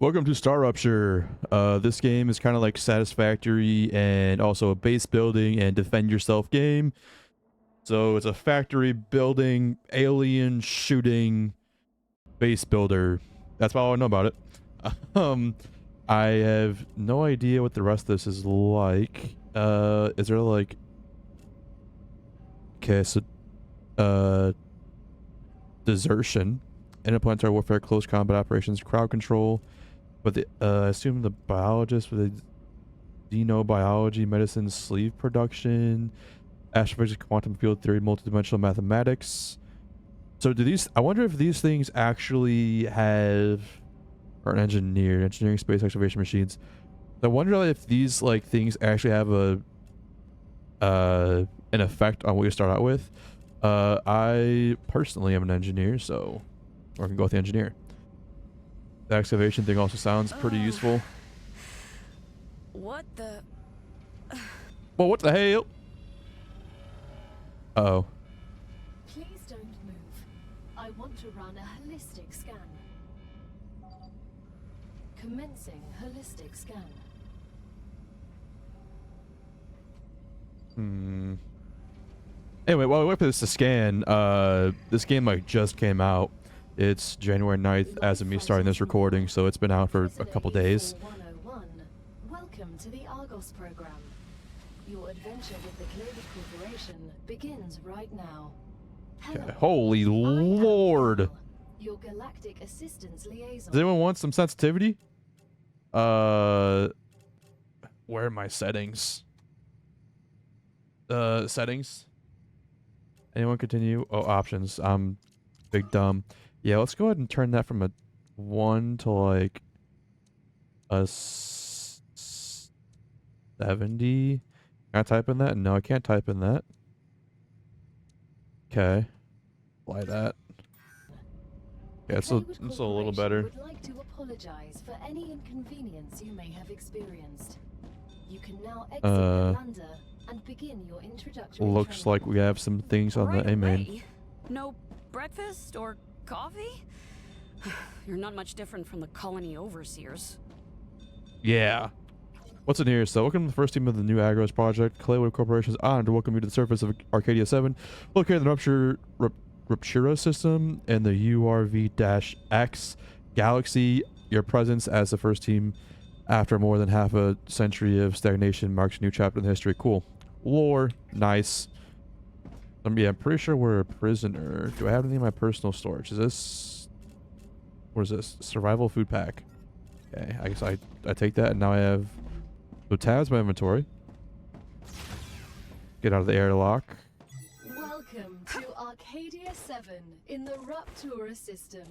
Welcome to StarRupture. This game is kind of like Satisfactory and also a base building and defend yourself game. So it's a factory building, alien shooting base builder. That's all I know about it. Um, I have no idea what the rest of this is like. Is there like... Okay, so... Desertion. Interplanetary warfare, close combat operations, crowd control. But I assume the biologist with the xenobiology, medicine, sleeve production, astrophysics, quantum field theory, multidimensional mathematics. So do these... I wonder if these things actually have... Or an engineering space excavation machines. I wonder if these like things actually have a an effect on what you start out with. I personally am an engineer, so or I can go with the engineer. The excavation thing also sounds pretty useful. What the? Well, what the hell? Uh-oh. Please don't move. I want to run a holistic scan. Commencing holistic scan. Anyway, while we wait for this to scan, this game like just came out. It's January 9th as of me starting this recording, so it's been out for a couple days. 101. Welcome to the Argos program. Your adventure with the Clovis Corporation begins right now. Okay. Holy Lord! Your galactic assistance liaison. Does anyone want some sensitivity? Where are my settings? Settings. Anyone continue? Oh, options. I'm big dumb. Yeah, let's go ahead and turn that from a 1 to like a 70. Can I type in that? No, I can't type in that. Okay. Apply that. Yeah, it's a little better. Would like to apologize for any inconvenience you may have experienced. You can now exit the lander and begin your introductory Looks training. like we have some things on Right the A-main. away? No breakfast or coffee? You're not much different from the colony overseers. Yeah. What's in here? So, welcome to the first team of the new Agros project. Claywood Corporation is honored to welcome you to the surface of Arcadia 7, located in the Ruptura system and the URV-X galaxy. Your presence as the first team after more than half a century of stagnation marks a new chapter in history. Cool. Lore. Nice. Yeah, I'm pretty sure we're a prisoner. Do I have anything in my personal storage? Is this... What is this? Survival food pack. Okay, I guess I take that, and now I have... So tabs my inventory. Get out of the airlock. Welcome to Arcadia 7 in the Ruptura system.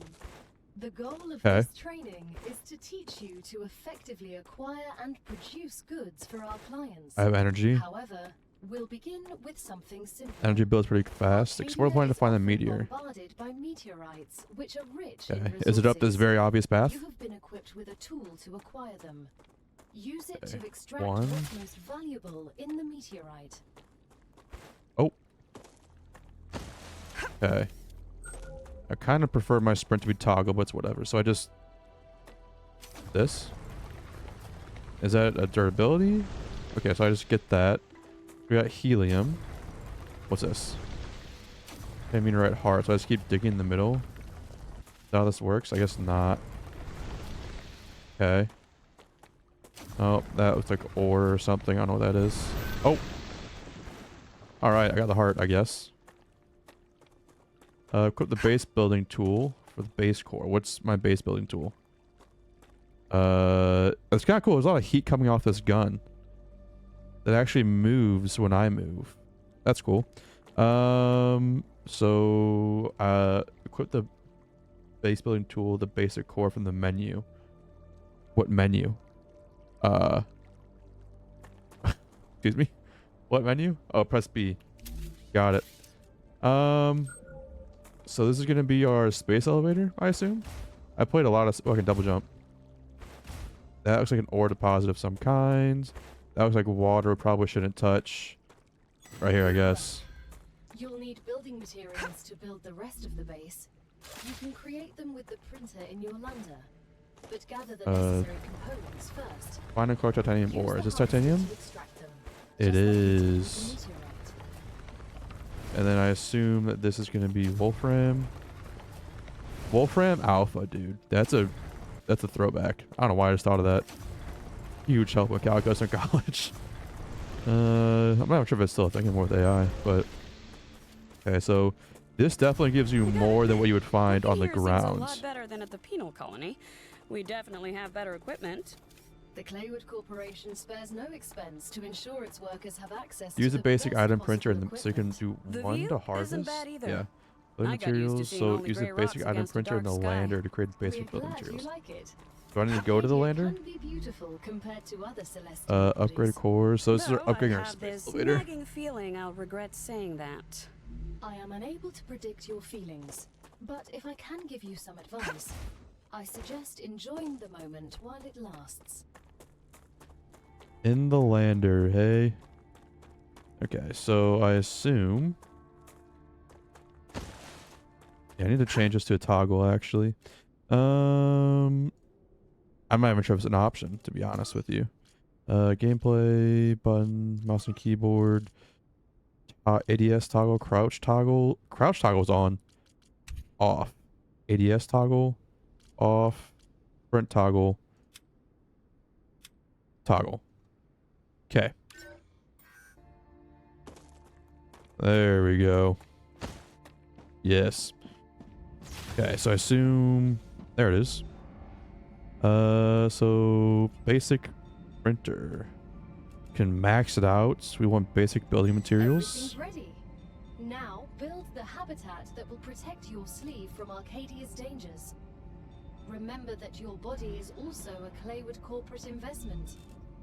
The goal of Okay. this training is to teach you to effectively acquire and produce goods for our clients. I have energy. However, we'll begin with something simple. Energy builds pretty fast. Explore the planet to find a meteor. Bombarded by meteorites, which are rich Okay. in Is it up this resources. very obvious path? You have been equipped with a tool to acquire them. Use it Okay. to extract One. what's most valuable in the meteorite. Oh. Okay. I kind of prefer my sprint to be toggle, but it's whatever. So I just... This? Is that a durability? Okay, so I just get that. We got helium. What's this? Ammonite heart. So I just keep digging in the middle. Is that how this works? I guess not. Okay. Oh, that looks like ore or something. I don't know what that is. Oh! Alright, I got the heart, I guess. Equip the base building tool for the base core. What's my base building tool? It's kind of cool. There's a lot of heat coming off this gun. That actually moves when I move. That's cool. So, equip the base building tool, the basic core from the menu. What menu? Excuse me? What menu? Oh, press B. Got it. So this is going to be our space elevator, I assume? I played a lot of... Oh, I can double jump. That looks like an ore deposit of some kind. That looks like water. Probably shouldn't touch. Right here, I guess. You'll need building materials to build the rest of the base. You can create them with the printer in your lander. But gather the necessary components first. Find and collect titanium Use ore. the Is this harvester titanium? to extract them, It just like you did with the is. meteorite. And then I assume that this is going to be Wolfram. Wolfram Alpha, dude. That's a throwback. I don't know why I just thought of that. Huge help with calculus in college. I'm not sure if it's still a thing anymore with AI, but okay. So this definitely gives you more than what you would find on the Here seems a lot grounds. better than at the penal colony. We definitely have better equipment. The Claywood Corporation spares no expense to ensure its workers have access Use to a the basic best item printer, possible so you can equipment. do The one view to isn't harvest. bad either. Yeah. Building I got used to materials. seeing So only use the gray basic rocks item against a printer and the dark sky. lander to create We're basic building glad you materials. like it. Do I need to go to the Arcadia lander? can be beautiful compared to other celestial Upgrade bodies. cores. So this is Though upgrading I our have space this elevator. nagging feeling I'll regret saying that. I am unable to predict your feelings, but if I can give you some advice, I suggest enjoying the moment while it lasts. In the lander, hey. Okay, so I assume. Yeah, I need to change this to a toggle actually. I'm not even sure if it's an option, to be honest with you. Gameplay, button, mouse and keyboard, ADS toggle, crouch toggle. Crouch toggle's on. Off. ADS toggle, off. Sprint toggle. Toggle. Okay. There we go. Yes. Okay, so I assume there it is. So basic printer. Can max it out. We want basic building materials. Everything's ready. Now build the habitat that will protect your sleeve from Arcadia's dangers. Remember that your body is also a Claywood corporate investment.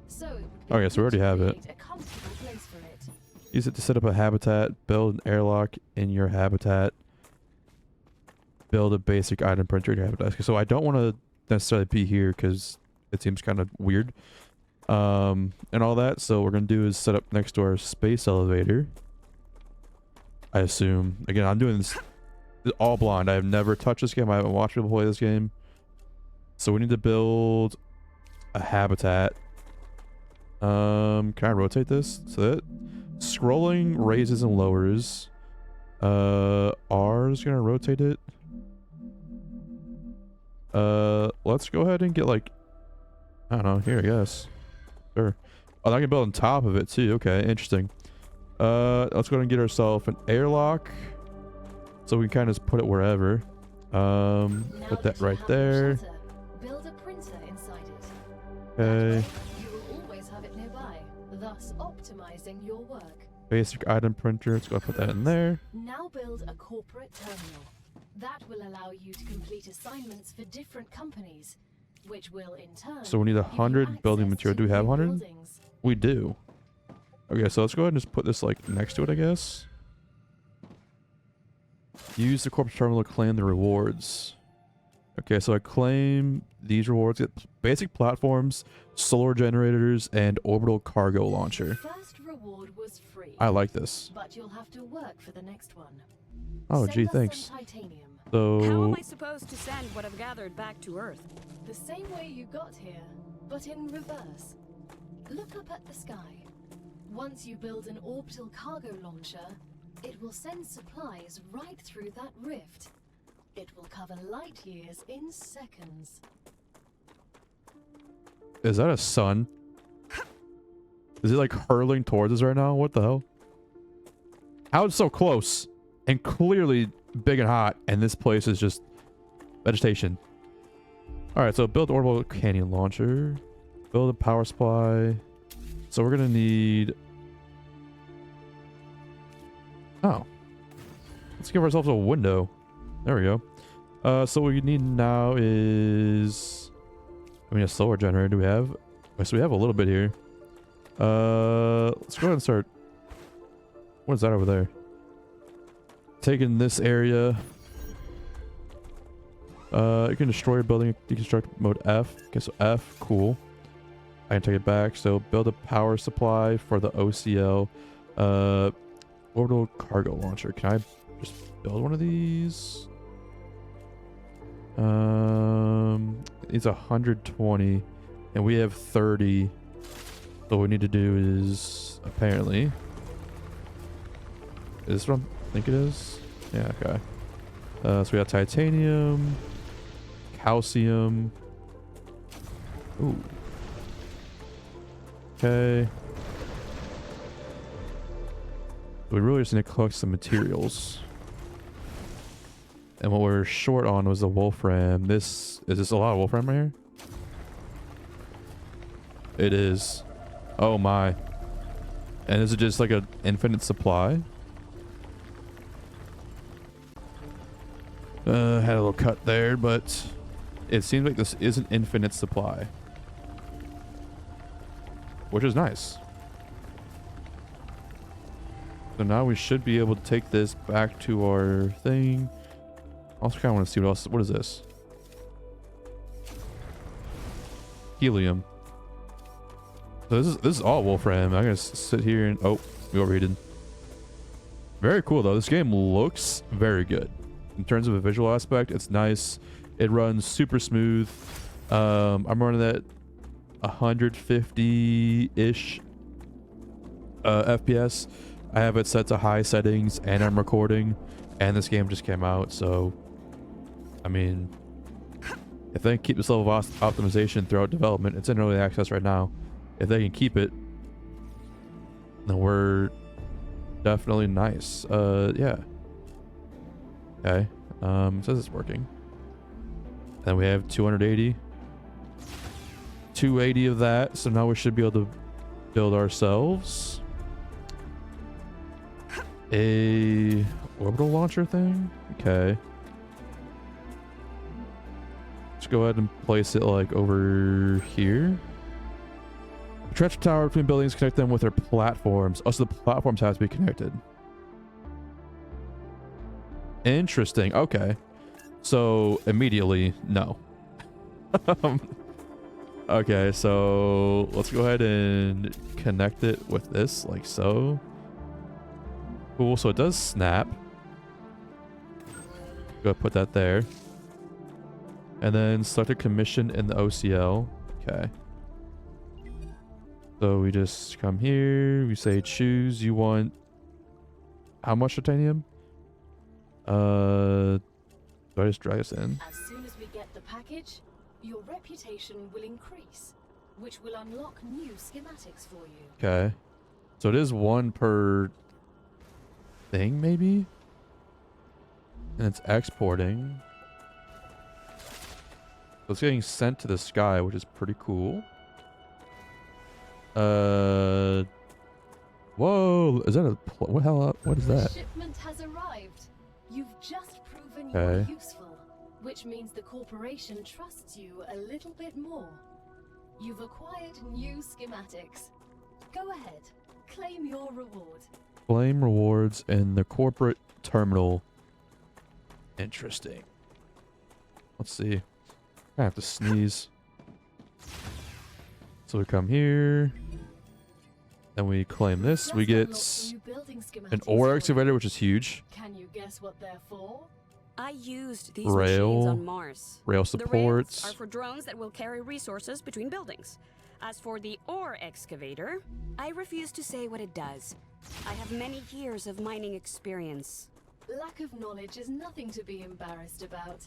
So it would be Okay, so we already good to have it. create a comfortable place for it. Use it to set up a habitat, build an airlock in your habitat, build a basic item printer in your habitat. So I don't want to necessarily be here because it seems kind of weird. And all that. So what we're going to do is set up next to our space elevator. I assume. Again, I'm doing this all blind. I have never touched this game. I haven't watched people play this game. So we need to build a habitat. Can I rotate this? So that scrolling raises and lowers. R is gonna rotate it. Let's go ahead and get like, I don't know, here I guess. Sure. Oh, I can build on top of it too. Okay, interesting. Let's go ahead and get ourselves an airlock. So we can kind of just put it wherever. Put that right there. Build a printer inside it. Okay. You will always have it nearby, thus optimizing your work. Basic item printer. Let's go put that in there. Now build a corporate terminal. That will allow you to complete assignments for different companies, which will in turn. So we need give you 100 building access material. to Do we have new 100? buildings. We do. Okay, so let's go ahead and just put this like next to it, I guess. Use the corporate terminal to claim the rewards. Okay, so I claim these rewards. Get basic platforms, solar generators, and orbital cargo launcher. First reward was free. I like this. But you'll have to work for the next one. Oh, Send gee, us some thanks. titanium. How am So, I supposed to send what I've gathered back to Earth? The same way you got here, but in reverse. Look up at the sky. Once you build an orbital cargo launcher, it will send supplies right through that rift. It will cover light years in seconds. is that a sun? Is it like hurling towards us right now? What the hell? How it's so close and clearly big and hot, and this place is just vegetation. All right, so build orbital canyon launcher, build a power supply. So we're gonna need. Oh, let's give ourselves a window. There we go. So what we need now is, I mean, a solar generator. Do we have? So we have a little bit here. Let's go ahead and start. What is that over there? Taking this area. You can destroy a building, deconstruct mode F. Okay, so F, cool. I can take it back. So build a power supply for the OCL. Orbital cargo launcher. Can I just build one of these? It's 120, and we have 30. So what we need to do is apparently. Is this what I think it is? Yeah. Okay. So we got titanium, calcium. Ooh. Okay. We really just need to collect some materials. And what we're short on was the wolfram. Is this a lot of wolfram right here? It is. Oh my. And is it just like an infinite supply? Had a little cut there, but it seems like this is an infinite supply. Which is nice. So now we should be able to take this back to our thing. Also kind of want to see what else. What is this? Helium. So this is all wolfram. I'm gonna sit here and we overheated. Very cool though. This game looks very good in terms of a visual aspect. It's nice. It runs super smooth. I'm running at 150-ish FPS. I have it set to high settings, and I'm recording. And this game just came out, so I mean, if they can keep this level of optimization throughout development, it's in early access right now. If they can keep it, then we're definitely nice. Yeah. Okay. It says it's working. Then we have 280. 280 of that, so now we should be able to build ourselves a orbital launcher thing. Okay. Let's go ahead and place it like over here. Stretch a tower between buildings, connect them with their platforms. Also, the platforms have to be connected. Interesting. Okay. So immediately, no. Okay, so let's go ahead and connect it with this, like so. Cool. So it does snap. Go put that there. And then select a commission in the OCL. Okay. So we just come here. We say choose. You want how much titanium? Do I just drag us in? As soon as we get the package, your reputation will increase, which will unlock new schematics for you. Okay. So it is one per thing, maybe? And it's exporting. So it's getting sent to the sky, which is pretty cool. Whoa! Is that a... What hell? What is that? The shipment has arrived. You've just proven Okay. you're useful, which means the corporation trusts you a little bit more. You've acquired new schematics. Go ahead, claim your reward. Claim rewards in the corporate terminal. Interesting. Let's see. I have to sneeze. So we come here. And we claim this. Just We get unlocked new building schematics an ore for you. excavator, which is huge. Can you guess what they're for? I used these Rail. machines on Mars. Rail The rails supports. are for drones that will carry resources between buildings. As for the ore excavator, I refuse to say what it does. I have many years of mining experience. Lack of knowledge is nothing to be embarrassed about.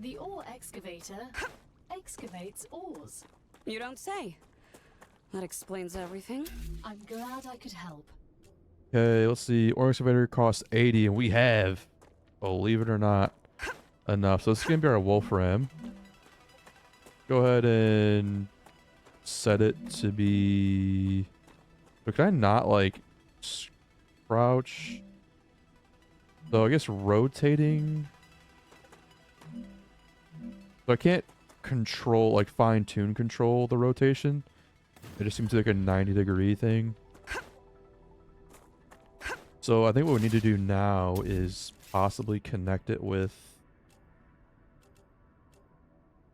The ore excavator excavates ores. You don't say. That explains everything. I'm glad I could help. Okay, let's see. Ore excavator costs 80, and we have, believe it or not, enough. So this is going to be our wolfram. Go ahead and set it to be... But can I not, like, crouch? So I guess rotating... So I can't control, like, fine-tune control the rotation. It just seems like a 90-degree thing. So I think what we need to do now is possibly connect it with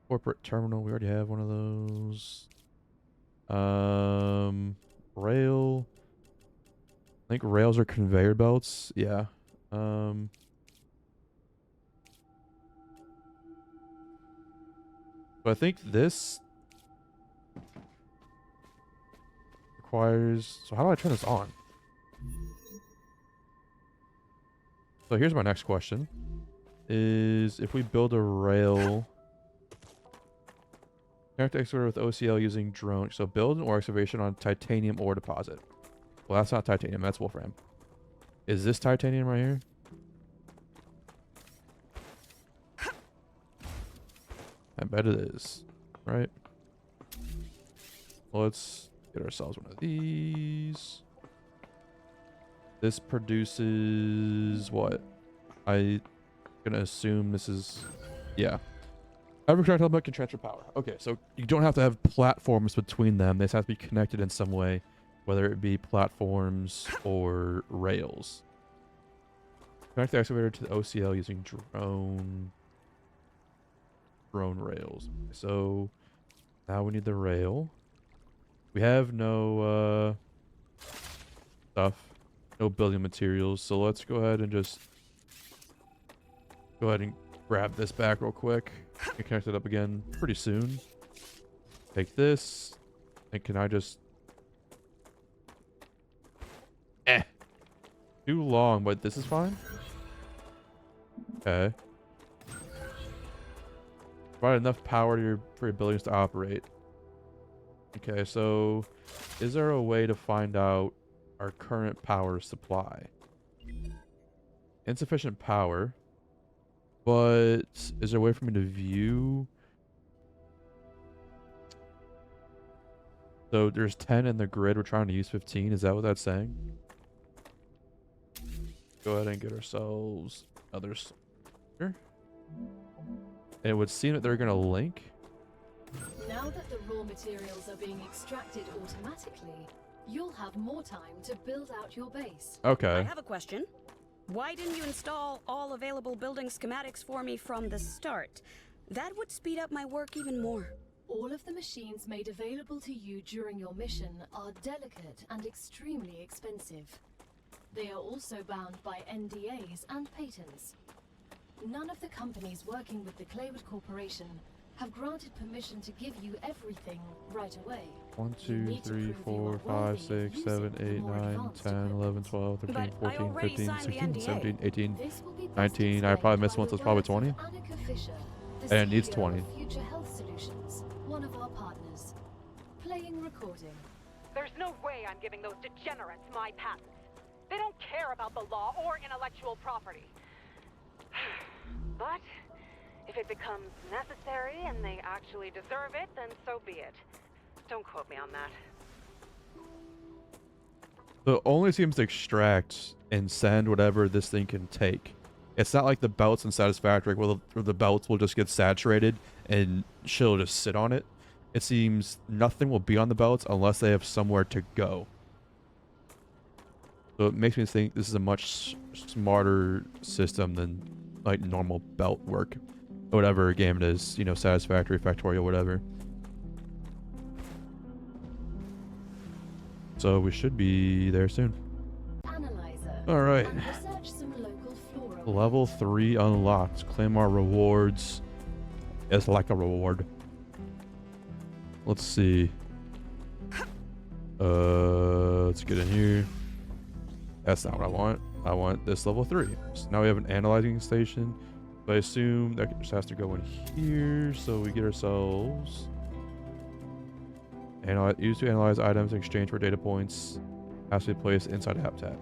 corporate terminal. We already have one of those. Rail. I think rails are conveyor belts. Yeah. So I think this requires... So how do I turn this on? So here's my next question. Is if we build a rail... Connect the excavator with OCL using drone. So build an ore excavation on titanium ore deposit. Well, that's not titanium. That's wolfram. Is this titanium right here? I bet it is. Right? Well, let's get ourselves one of these. This produces what? I'm gonna assume this is... Yeah. Every contract element can transfer power. Okay, so you don't have to have platforms between them. They just have to be connected in some way, whether it be platforms or rails. Connect the excavator to the OCL using drone rails. So now we need the rail. We have no stuff, no building materials. So let's go ahead and just go ahead and grab this back real quick and connect it up again pretty soon. Take this, and can I just... Too long, but this is fine. Okay. Provide enough power to for your buildings to operate. Okay, so is there a way to find out our current power supply? Insufficient power. But is there a way for me to view? So there's 10 in the grid. We're trying to use 15. Is that what that's saying? Go ahead and get ourselves another here. And it would seem that they're going to link. Now that the raw materials are being extracted automatically, you'll have more time to build out your base. Okay. I have a question. Why didn't you install all available building schematics for me from the start? That would speed up my work even more. All of the machines made available to you during your mission are delicate and extremely expensive. They are also bound by NDAs and patents. None of the companies working with the Claywood Corporation have granted permission to give you everything right away. 1, 2, 3, 4, 5, 6, 7, 8, 9, 10, 11, 12, 13, 14, 15, 16, 17, 18, 19. I probably missed one, so it's probably 20. And it needs 20. Future Health Solutions, one of our partners. Playing recording. There's no way I'm giving those degenerates my patents. They don't care about the law or intellectual property. But if it becomes necessary and they actually deserve it, then so be it. Don't quote me on that. So it only seems to extract and send whatever this thing can take. It's not like the belts in Satisfactory where the belts will just get saturated and she'll just sit on it. It seems nothing will be on the belts unless they have somewhere to go. So it makes me think this is a much smarter system than like normal belt work. Whatever game it is, you know, Satisfactory, Factorial, whatever. So we should be there soon. All right. Level 3 unlocked. Claim our rewards. It's like a reward. Let's see. Let's get in here. That's not what I want. I want this level 3. So now we have an analyzing station. So I assume that just has to go in here. So we get ourselves... Used to analyze items in exchange for data points. Has to be placed inside a habitat.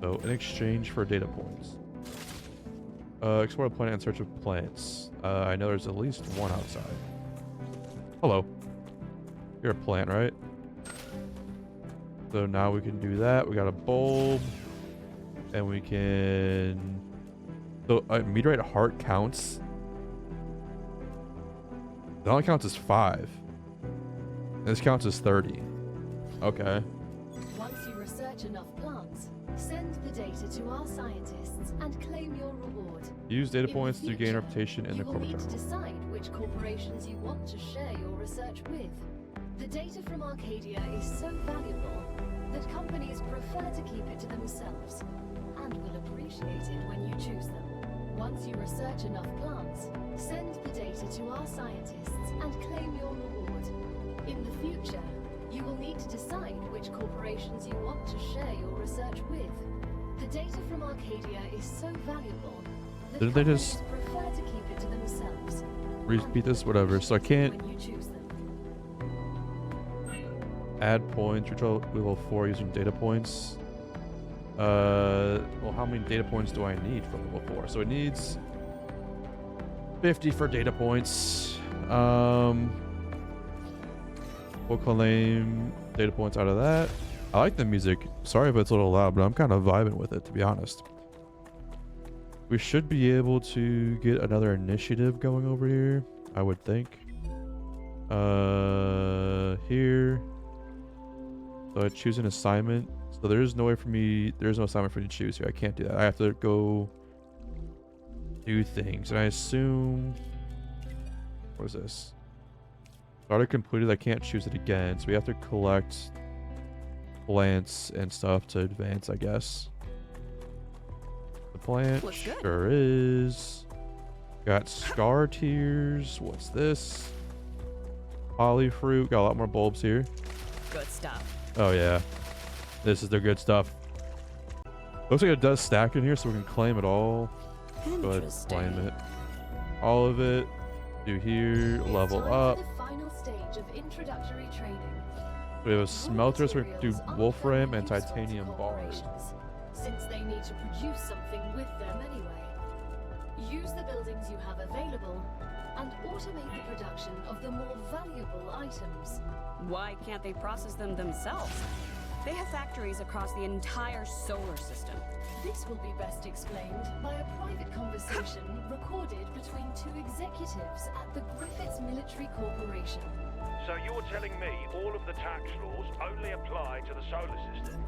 So in exchange for data points. Explore the planet in search of plants. I know there's at least one outside. Hello. You're a plant, right? So now we can do that. We got a bulb. And we can... So meteorite heart counts. It only counts as 5. This counts as 30. Okay. Once you research enough plants, send the data to our scientists and claim your reward. Use data points to gain reputation in the corporate You will need to terminal. decide which corporations you want to share your research with. The data from Arcadia is so valuable that companies prefer to keep it to themselves and will appreciate it when you choose them. Once you research enough plants, send the data to our scientists and claim your reward. In the future, you will need to decide which corporations you want to share your research with. The data from Arcadia is so valuable that Didn't they companies just prefer to keep it to themselves. repeat this? Whatever. So I can't When you choose them. add points. Reach level 4 using data points. Well, how many data points do I need for level 4? So it needs 50 for data points. We'll claim data points out of that. I like the music. Sorry if it's a little loud, but I'm kind of vibing with it, to be honest. We should be able to get another initiative going over here, I would think. Here. So I choose an assignment. So there's no way for me, there's no assignment for me to choose here. I can't do that. I have to go do things. And I assume, what is this? Started completed. I can't choose it again. So we have to collect plants and stuff to advance, I guess. The plant Looks good. sure is. Got scar tears. What's this? Polyfruit. Got a lot more bulbs here. Good stuff. Oh yeah, this is the good stuff. Looks like it does stack in here, so we can claim it all. Go ahead, claim it. All of it. Do here. Level Time for up. the final stage of introductory training. We have a Raw smelter, so we can do materials aren't wolfram very and useful to titanium bars. corporations, since they need to produce something with them anyway. Use the buildings you have available and automate the production of the more valuable items. Why can't they process them themselves? They have factories across the entire solar system. This will be best explained by a private conversation recorded between two executives at the Griffiths Military Corporation. So you're telling me all of the tax laws only apply to the solar system?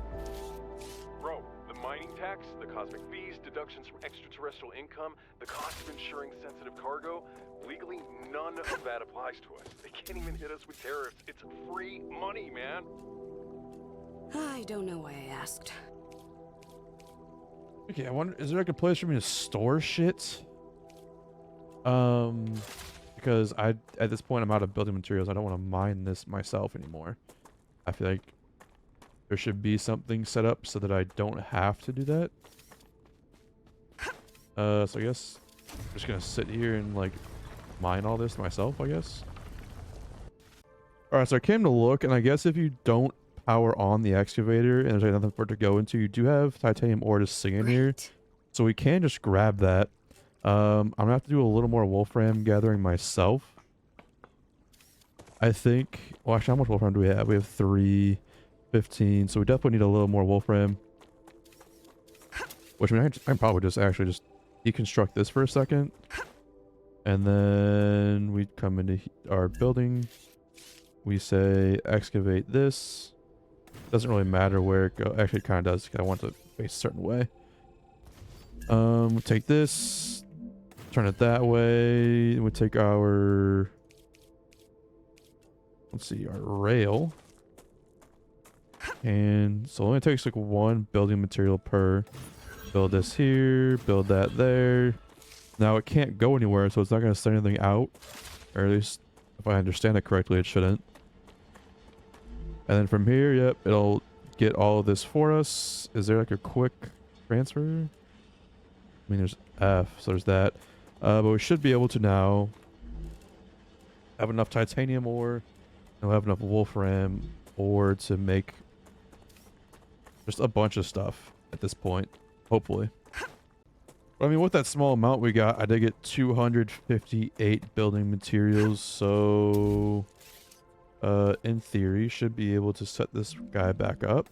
Bro, the mining tax, the cosmic fees, deductions from extraterrestrial income, the cost of insuring sensitive cargo, legally none of that applies to us. They can't even hit us with tariffs. It's free money, man. I don't know why I asked. Okay, I wonder, is there like a place for me to store shit? Because at this point I'm out of building materials. I don't want to mine this myself anymore. I feel like there should be something set up so that I don't have to do that. So I guess I'm just gonna sit here and like mine all this myself, I guess. Alright, so I came to look, and I guess if you don't power on the excavator and there's like nothing for it to go into, you do have titanium ore to sing in here. So we can just grab that. I'm gonna have to do a little more wolfram gathering myself. I think, well actually how much wolfram do we have? We have 315, so we definitely need a little more wolfram. Which I mean, I can probably just actually just deconstruct this for a second. And then we come into our building. We say excavate this. Doesn't really matter where it goes. Actually, it kind of does because I want to face a certain way. Take this, turn it that way. We take our, let's see, our rail. And so it only takes like one building material per. Build this here, build that there. Now it can't go anywhere, so it's not going to send anything out. Or at least, if I understand it correctly, it shouldn't. And then from here, yep, it'll get all of this for us. Is there like a quick transfer? I mean, there's F, so there's that. But we should be able to now have enough titanium ore, and we'll have enough wolfram ore to make just a bunch of stuff at this point, hopefully. But I mean, with that small amount we got, I did get 258 building materials, so in theory, should be able to set this guy back up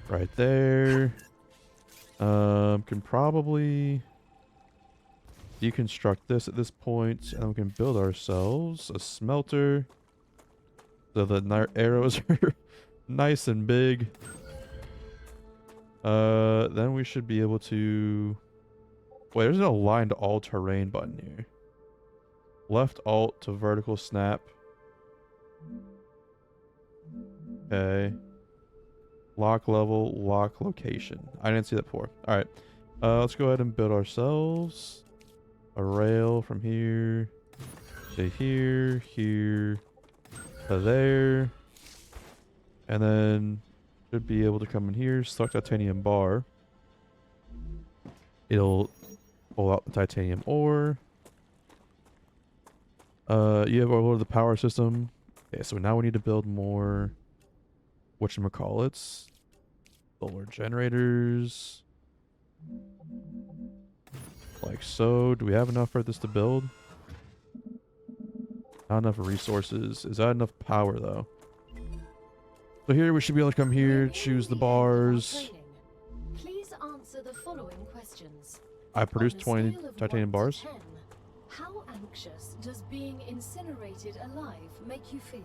right there. Can probably deconstruct this at this point, and we can build ourselves a smelter. So the arrows are nice and big. Then we should be able to. Wait, there's no aligned all-terrain button here. Left alt to vertical snap. Okay. Lock level, lock location. I didn't see that before. Alright. Let's go ahead and build ourselves. a rail from here to here, here to there. And then should be able to come in here, select titanium bar. It'll pull out the titanium ore. You have all of the power system. Okay, so now we need to build more whatchamacallits. Solar generators. Like so. Do we have enough for this to build? Not enough resources. Is that enough power though? So here we should be able to come here, choose the bars. Please answer the following questions. I produced On a 20 scale of titanium 1 to bars. 10, how anxious does being incinerated alive make you feel?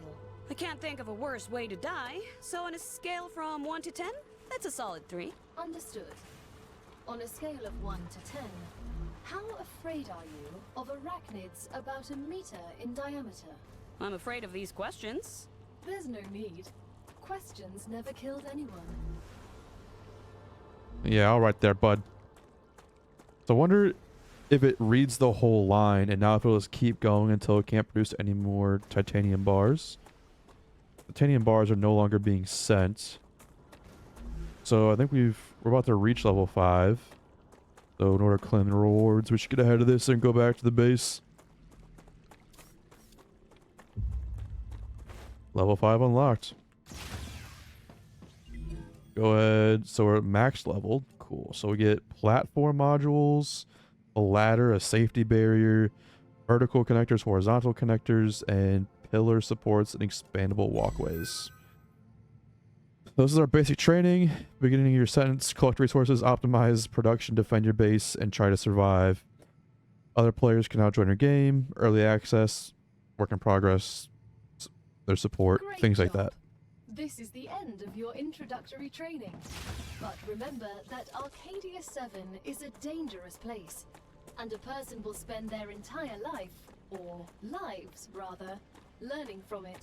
I can't think of a worse way to die, so on a scale from 1 to 10, that's a solid 3. Understood. On a scale of 1 to 10, how afraid are you of arachnids about a meter in diameter? I'm afraid of these questions. There's no need. Questions never killed anyone. Yeah, all right there, bud. So I wonder if it reads the whole line, and now if it'll just keep going until it can't produce any more titanium bars. Titanium bars are no longer being sent. So I think we're about to reach level 5. So in order to claim the rewards, we should get ahead of this and go back to the base. Level 5 unlocked. Go ahead. So we're at max level. Cool. So we get platform modules, a ladder, a safety barrier, vertical connectors, horizontal connectors, and pillar supports and expandable walkways. This is our basic training. Beginning of your sentence, collect resources, optimize production, defend your base, and try to survive. Other players can now join your game, early access, work in progress, their support, Great things like job. that. This is the end of your introductory training. But remember that Arcadia 7 is a dangerous place, and a person will spend their entire life, or lives rather, learning from it.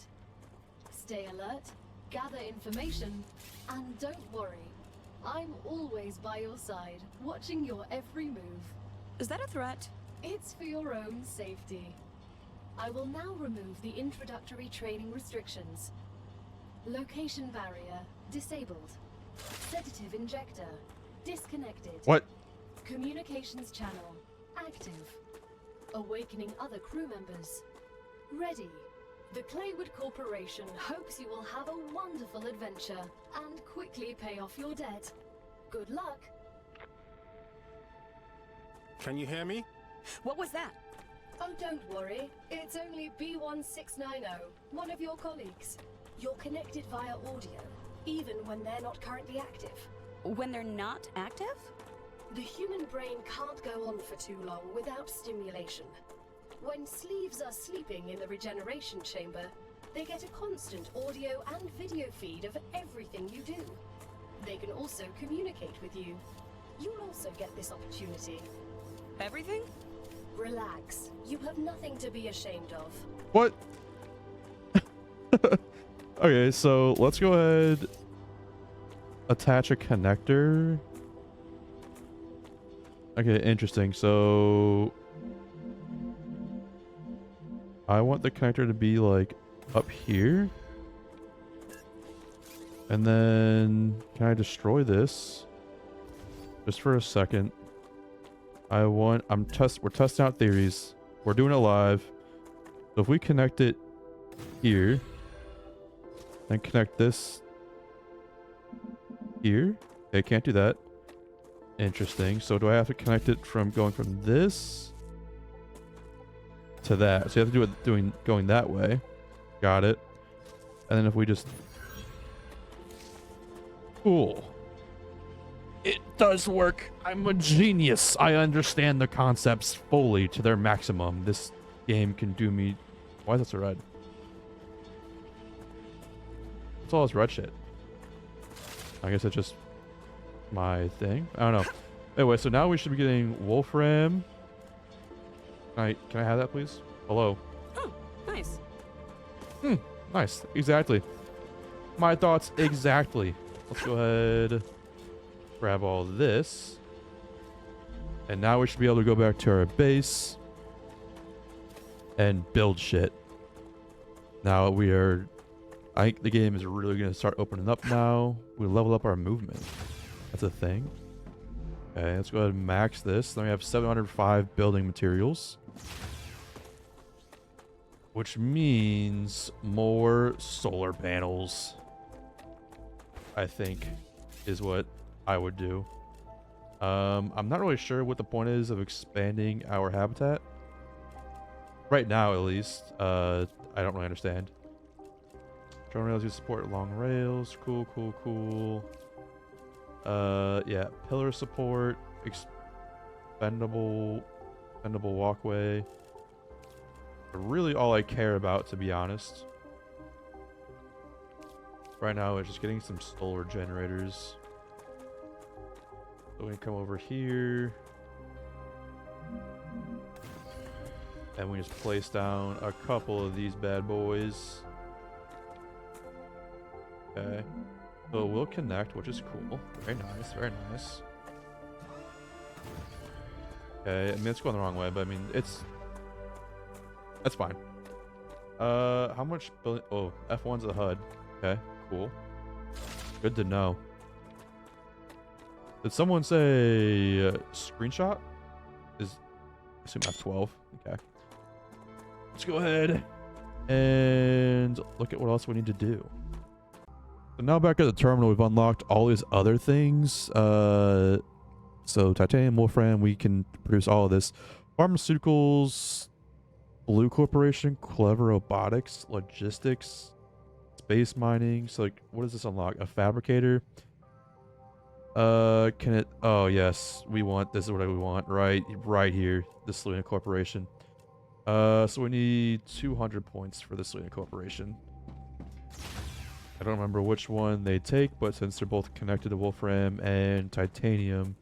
Stay alert, gather information, and don't worry. I'm always by your side, watching your every move. Is that a threat? It's for your own safety. I will now remove the introductory training restrictions. Location barrier disabled. Sedative injector disconnected. What? Communications channel active. Awakening other crew members. Ready. The Claywood Corporation hopes you will have a wonderful adventure and quickly pay off your debt. Good luck. Can you hear me? What was that? Oh, don't worry. It's only B1690, one of your colleagues. You're connected via audio, even when they're not currently active. When they're not active? The human brain can't go on for too long without stimulation. When sleeves are sleeping in the regeneration chamber, they get a constant audio and video feed of everything you do. They can also communicate with you. You'll also get this opportunity. Everything? Relax. You have nothing to be ashamed of. What? Okay, so let's go ahead. Attach a connector. Okay, interesting. So I want the connector to be like up here. And then can I destroy this? Just for a second. We're testing out theories. We're doing it live. So if we connect it here, then connect this here. Okay, can't do that. Interesting. So do I have to connect it from going from this to that? So you have to do it going that way. Got it. And then if we just cool. It does work. I'm a genius. I understand the concepts fully to their maximum. This game can do me. Why is that so red? What's all this red shit? I guess it's just my thing. I don't know. Anyway, so now we should be getting Wolfram. Can I have that, please? Hello. Oh, nice. Nice. Exactly. My thoughts exactly. Let's go ahead. Grab all this. And now we should be able to go back to our base. and build shit. Now we are, I think the game is really going to start opening up now. We level up our movement. That's a thing. Okay, let's go ahead and max this. Then we have 705 building materials, which means more solar panels, I think, is what I would do. I'm not really sure what the point is of expanding our habitat. Right now, at least. I don't really understand. Drone rails, you support long rails. Cool, cool, cool. Yeah, pillar support, expendable walkway. Really all I care about, to be honest. Right now, it's just getting some solar generators. So we can come over here. And we just place down a couple of these bad boys. Okay. So we'll connect, which is cool. Very nice, very nice. Okay, I mean, it's going the wrong way, but I mean, that's fine. How much building? Oh, F1's a HUD. Okay, cool. Good to know. Did someone say screenshot? Is I assume F12. Okay. Let's go ahead and look at what else we need to do. So now back at the terminal, we've unlocked all these other things. So titanium, wolfram, we can produce all of this. Pharmaceuticals, Blue Corporation, Clever Robotics, Logistics, Space Mining. So like, what does this unlock? A fabricator. Can it? Oh yes, we want. This is what we want. Right here. The Selena Corporation. So we need 200 points for the Selena Corporation. I don't remember which one they take, but since they're both connected to Wolfram and Titanium,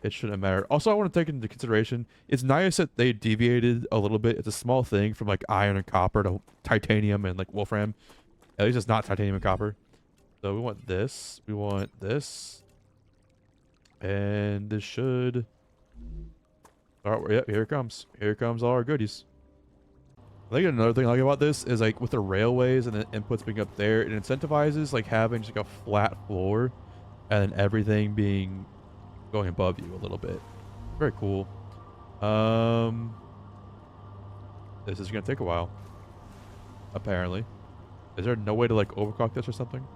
it shouldn't matter. Also, I want to take into consideration, it's nice that they deviated a little bit. It's a small thing from like iron and copper to Titanium and like Wolfram. At least it's not Titanium and copper. So we want this. We want this. And this should... All right, yep, here it comes. Here comes all our goodies. I think another thing I like about this is like with the railways and the inputs being up there, it incentivizes like having just like a flat floor and then everything being going above you a little bit. Very cool. This is gonna take a while. Apparently. Is there no way to like overclock this or something?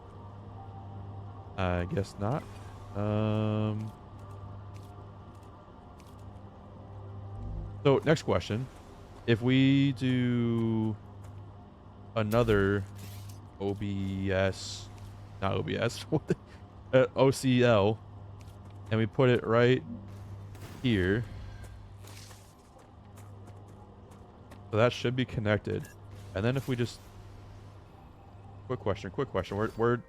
I guess not. So next question. If we do another OBS, not OBS, OCL, and we put it right here, so that should be connected. And then if we just, quick question, we're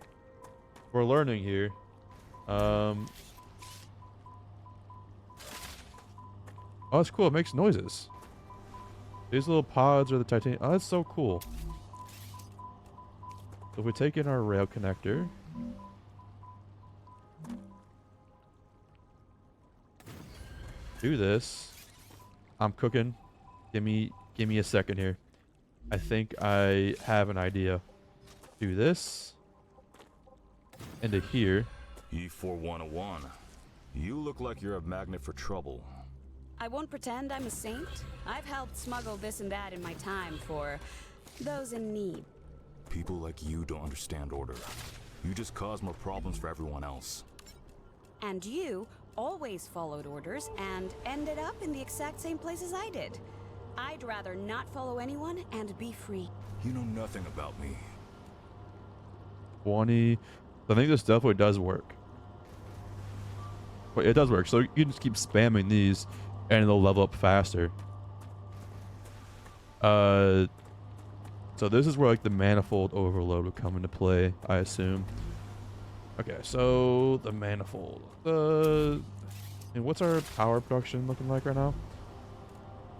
learning here. Oh, that's cool. It makes noises. These little pods are the titanium. Oh, that's so cool. So if we take in our rail connector, do this. I'm cooking. Give me a second here. I think I have an idea. Do this into here. E4101. You look like you're a magnet for trouble. I won't pretend I'm a saint. I've helped smuggle this and that in my time for those in need. People like you don't understand order. You just cause more problems for everyone else. And you always followed orders and ended up in the exact same places I did. I'd rather not follow anyone and be free. You know nothing about me. 20. I think this definitely does work. But it does work. So you can just keep spamming these and they'll level up faster. So this is where like the manifold overload would come into play, I assume. Okay, so the manifold. And what's our power production looking like right now?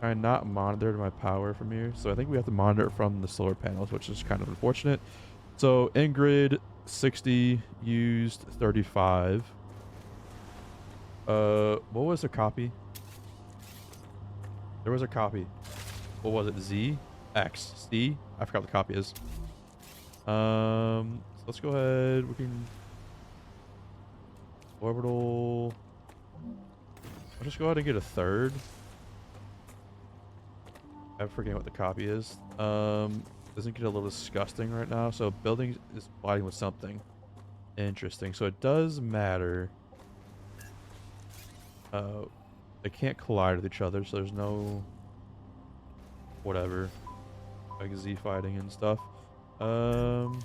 I not monitored my power from here, so I think we have to monitor it from the solar panels, which is kind of unfortunate. So in grid 60, used 35. What was the copy? There was a copy. What was it? Z? X. C? I forgot what the copy is. So let's go ahead. We can... Orbital... I'll just go ahead and get a third. I'm forgetting what the copy is. Doesn't get a little disgusting right now. So building is colliding with something. Interesting. So it does matter. They can't collide with each other, so there's no... Whatever. Like Z fighting and stuff. And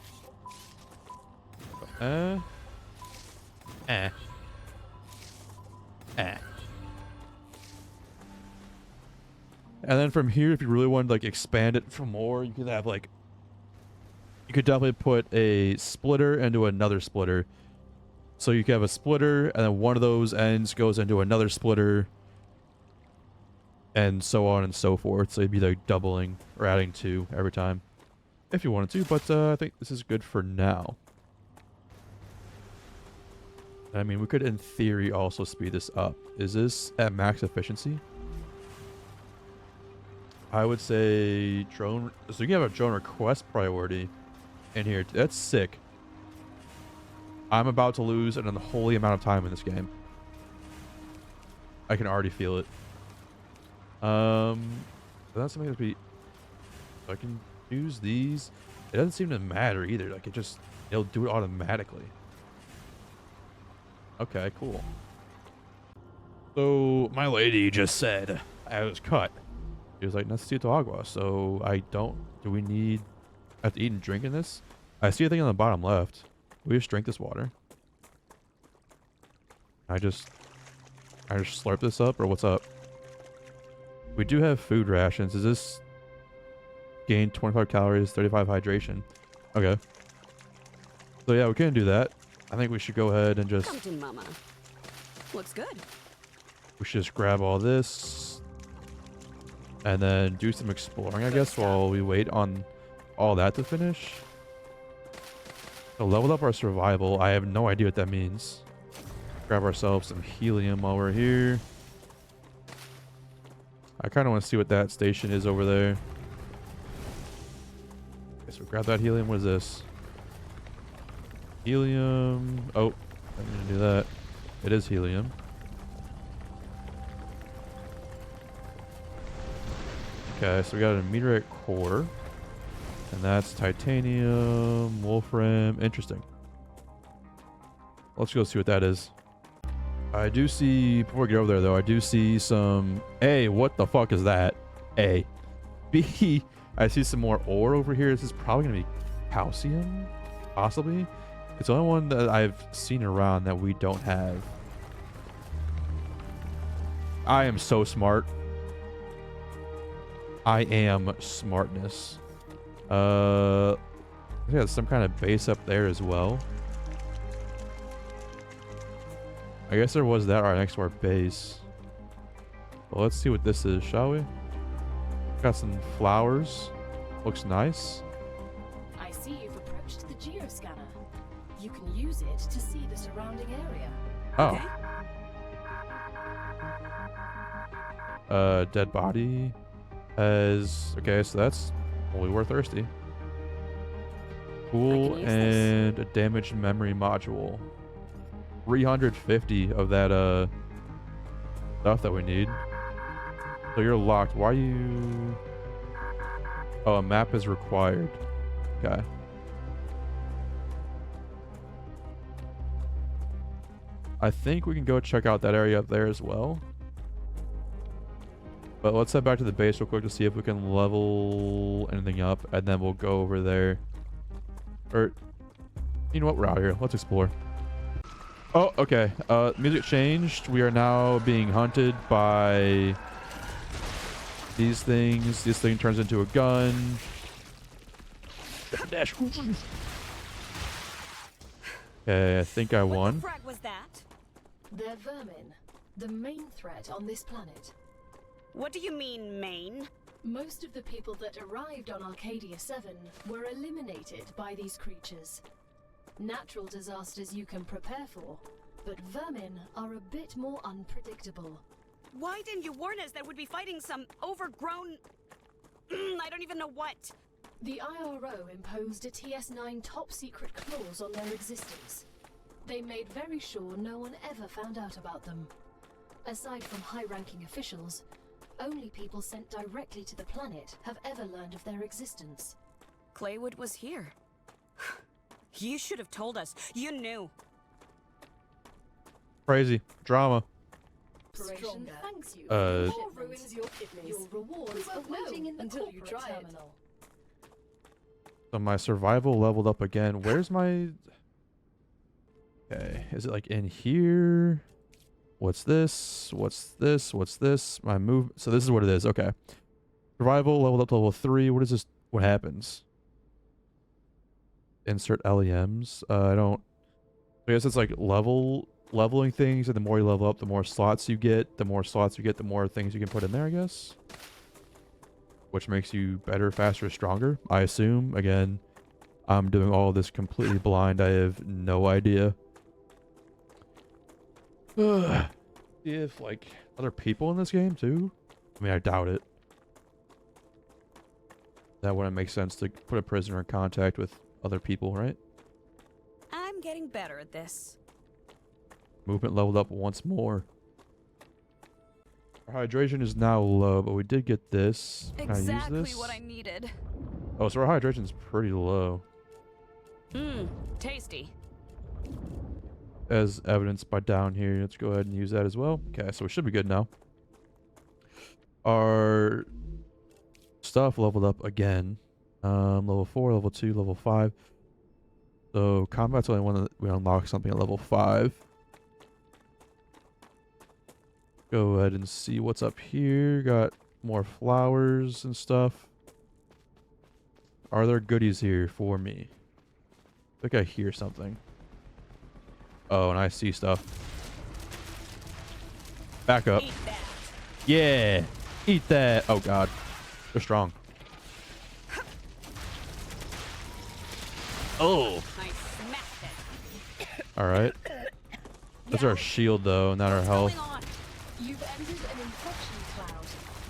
then from here, if you really wanted to like expand it for more, you could have like, you could definitely put a splitter into another splitter. So you could have a splitter, and then one of those ends goes into another splitter, and so on and so forth. So you'd be like doubling or adding 2 every time, if you wanted to. But I think this is good for now. I mean, we could, in theory, also speed this up. Is this at max efficiency? I would say drone. So you can have a drone request priority in here. That's sick. I'm about to lose an unholy amount of time in this game. I can already feel it. That's something that be. I can use these. It doesn't seem to matter either. Like it'll do it automatically. Okay, cool. So my lady just said I was cut. He was like, necesito agua. So do we need, I have to eat and drink in this? I see a thing on the bottom left. We just drink this water. I just slurp this up, or what's up? We do have food rations. Is this gain 25 calories, 35 hydration? Okay. So yeah, we can do that. I think we should go ahead and just... Come to mama. Looks good. We should just grab all this. And then do some exploring, I guess, while we wait on all that to finish. So level up our survival. I have no idea what that means. Grab ourselves some helium while we're here. I kind of want to see what that station is over there. Okay, so grab that helium. What is this? Helium. Oh, I'm going to do that. It is helium. Okay, so we got a meteorite core. And that's titanium, wolfram. Interesting. Let's go see what that is. I do see, before we get over there though, I do see some... A, what the fuck is that? A. B, I see some more ore over here. This is probably going to be calcium, possibly. It's the only one that I've seen around that we don't have. I am so smart. I am smartness. I think there's some kind of base up there as well. I guess there was that right next to our base. Well, let's see what this is, shall we? Got some flowers. Looks nice. I see you've approached the geoscanner. You can use it to see the surrounding area. Oh. Dead body. Okay, so that's... Well, we were thirsty. Cool, and a damaged memory module. 350 of that stuff that we need. So you're locked. Why are you... Oh, a map is required. Okay. I think we can go check out that area up there as well. But let's head back to the base real quick to see if we can level anything up, and then we'll go over there. Or, you know what? We're out here. Let's explore. Oh, okay. Music changed. We are now being hunted by these things. This thing turns into a gun. Dash. Okay, I think I won. What the frag was that? They're vermin, the main threat on this planet. What do you mean, main? Most of the people that arrived on Arcadia 7 were eliminated by these creatures. Natural disasters you can prepare for, but vermin are a bit more unpredictable. Why didn't you warn us that we'd be fighting some overgrown... I don't even know what. The IRO imposed a TS9 top-secret clause on their existence. They made very sure no one ever found out about them. Aside from high-ranking officials, only people sent directly to the planet have ever learned of their existence. Claywood was here. You should have told us. You knew. Crazy. Drama. Operation thanks you. Uh, Or ruins your kidneys. Your rewards are waiting in the until you try terminal. So my survival leveled up again. Where's my... Okay. Is it like in here? What's this? What's this? What's this? My move. So this is what it is. Okay. Survival leveled up to level 3. What is this? What happens? Insert LEMs. I don't... I guess it's like leveling things, and the more you level up, the more slots you get. The more slots you get, the more things you can put in there, I guess. Which makes you better, faster, stronger, I assume. Again, I'm doing all of this completely blind. I have no idea. If, like, other people in this game, too? I mean, I doubt it. That wouldn't make sense to put a prisoner in contact with other people, right? I'm getting better at this. Movement leveled up once more. Our hydration is now low, but we did get this. Can I use Exactly this? what I needed. Oh, so our hydration's pretty low. Tasty. As evidenced by down here. Let's go ahead and use that as well. Okay, so we should be good now. Our stuff leveled up again. Level 4, level 2, level 5. So combat's only one that we unlock something at level 5. Go ahead and see what's up here. Got more flowers and stuff. Are there goodies here for me? I think I hear something. Oh, and I see stuff. Back up. Eat that. Yeah. Eat that. Oh, God. They're strong. Oh. I smacked it. All right. That's our shield, though, not our What's health. going on? You've entered an infection cloud.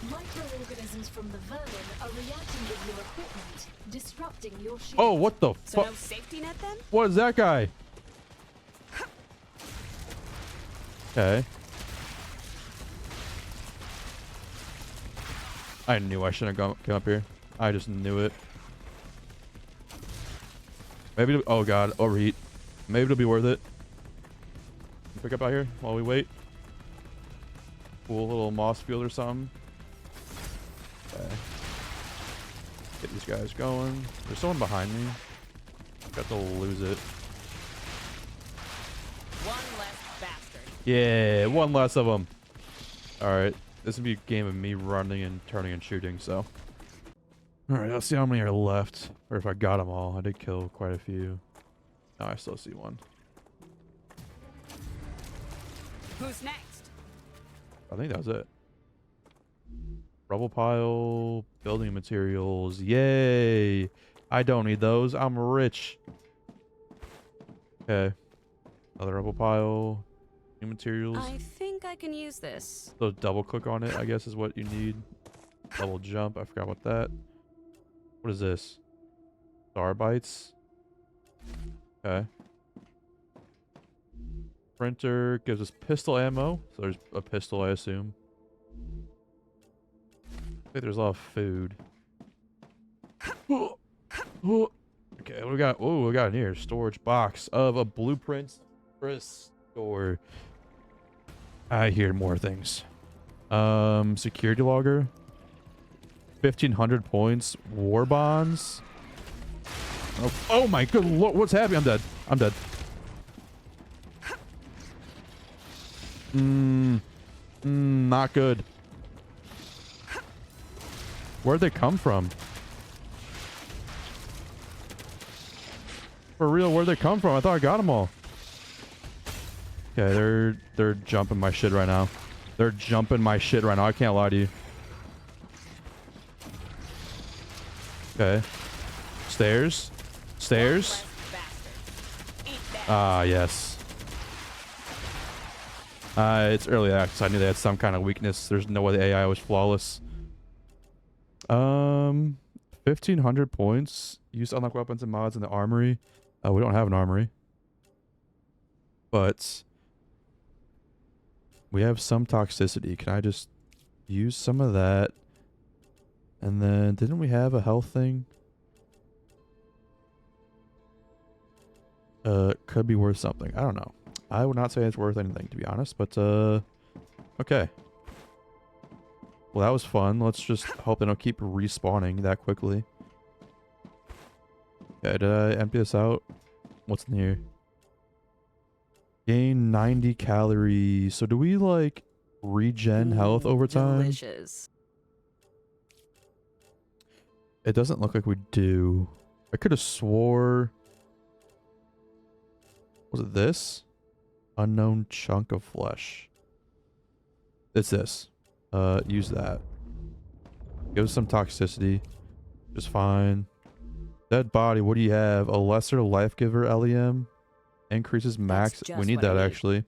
Microorganisms from the vermin are reacting with your equipment, disrupting your shield. Oh, what the So fuck? no safety net then? What is that guy? Okay. I knew I shouldn't have come up here. I just knew it. Maybe, oh god, overheat. Maybe it'll be worth it. Pick up out here while we wait. Cool little moss field or something. Okay. Get these guys going. There's someone behind me. Got to lose it. One less bastard. Yeah, one less of them. Alright. This would be a game of me running and turning and shooting, so. Alright, let's see how many are left. Or if I got them all. I did kill quite a few. No, I still see one. Who's next? I think that was it. Rubble pile, building materials. Yay! I don't need those. I'm rich. Okay. Another rubble pile. New materials. I think I can use this. So double click on it, I guess, is what you need. Double jump. I forgot what that. What is this? Star bites. Okay. Printer gives us pistol ammo. So there's a pistol, I assume. I think there's a lot of food. Okay, what we got? Oh, we got in here. Storage box of a blueprint store. I hear more things. Security logger. 1,500 points. War bonds. Oh my good lord. What's happening? I'm dead. I'm dead. Not good. Where'd they come from? For real, where'd they come from? I thought I got them all. Okay, they're jumping my shit right now. They're jumping my shit right now. I can't lie to you. Okay. Stairs. Stairs. Ah, yes. It's early access. I knew they had some kind of weakness. There's no way the AI was flawless. 1,500 points. Use to unlock weapons and mods in the armory. We don't have an armory. But we have some toxicity. Can I just use some of that? And then, didn't we have a health thing? Could be worth something. I don't know. I would not say it's worth anything, to be honest, but, okay. Well, that was fun. Let's just hope they don't keep respawning that quickly. Okay, did I empty this out? What's in here? Gain 90 calories. So do we, like, regen health over time? Delicious. It doesn't look like we do. I could have swore... Was it this? Unknown chunk of flesh. It's this. Use that. Gives some toxicity. Just fine. Dead body, what do you have? A lesser life giver LEM. Increases max. We need that actually.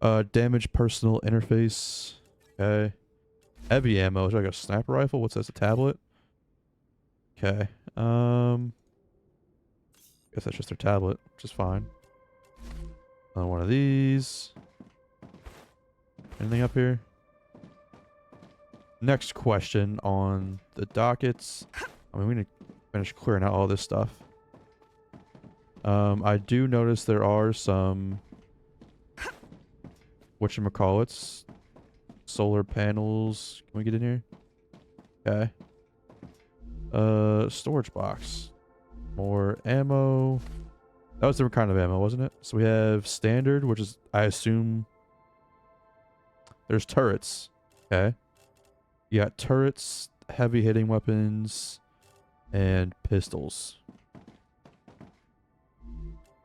Damage personal interface. Okay. Heavy ammo. Is it like a sniper rifle? What's this? A tablet? Okay. Guess that's just their tablet, which is fine. Another one of these. Anything up here? Next question on the dockets. I mean, we need to finish clearing out all this stuff. I do notice there are some whatchamacallits. Solar panels. Can we get in here? Okay. Storage box. More ammo. That was a different kind of ammo, wasn't it? So we have standard, which is, I assume... There's turrets. Okay. You got turrets, heavy hitting weapons, and pistols.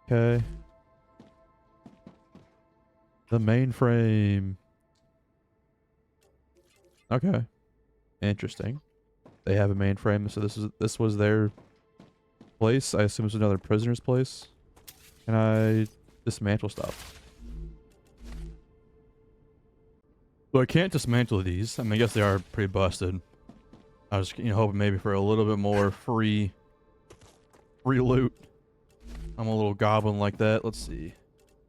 Okay. The mainframe. Okay. Interesting. They have a mainframe, so this was their place. I assume it's another prisoner's place. Can I dismantle stuff? So I can't dismantle these. I mean, I guess they are pretty busted. I was, hoping maybe for a little bit more free loot. I'm a little goblin like that. Let's see.